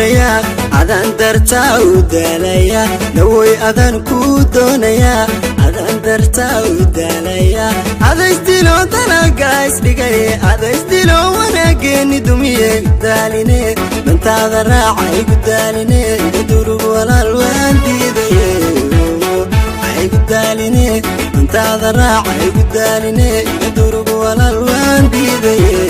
doonaya adan dartaa u daalaya naway adan ku doonaya adan dartaa u daalaya adaystilo talaga isdhigay adaystilo wanaaggeeni dumiye daaline dantaada raacay ku daaline idurug walaal waan diidaye ay ku daaline dantaada raacay ku daaline idurug walaal waan diidaye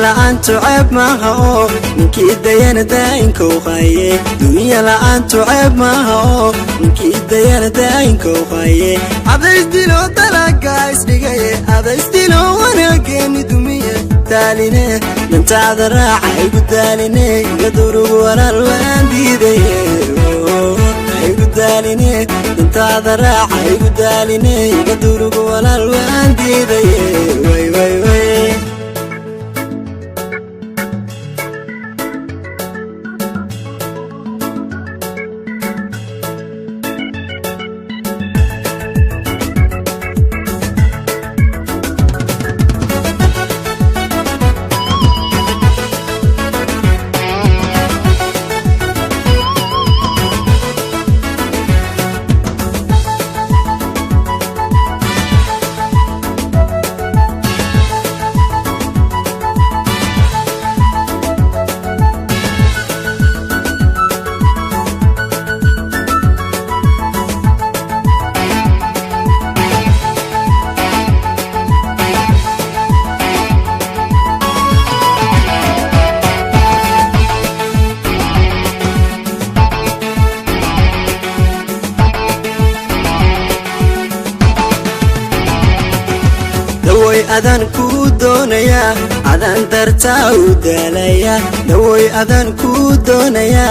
la'aantu ceeb maaha oo ninkii dayana daayinka u qaye dunya la'aantu ceeb maaha oo ninkii dayana daayinka u qaye adaystilo talaga isdhigaye adaystilo wanaaggeeni dumiye daaline dantaada raacay ku daaline idurug walaal waan diidaye ay ku daaline dantaada raacay ku daaline idurug walaal waan diidaye way way way adan ku doonaya adan dartaa u daalaya naway adan ku doonaya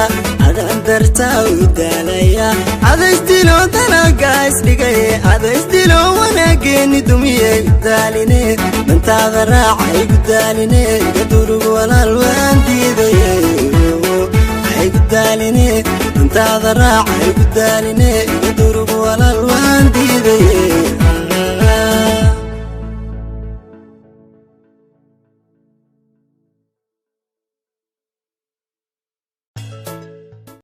adan dartaa u daalaya adaystilo talaga isdhigay adaystilo wanaaggeeni dumiye daaline dantaada raacay ku daaline idurug walaal waan diidaye ay ku daaline dantaada raacay ku daaline idurug walaal waan diidaye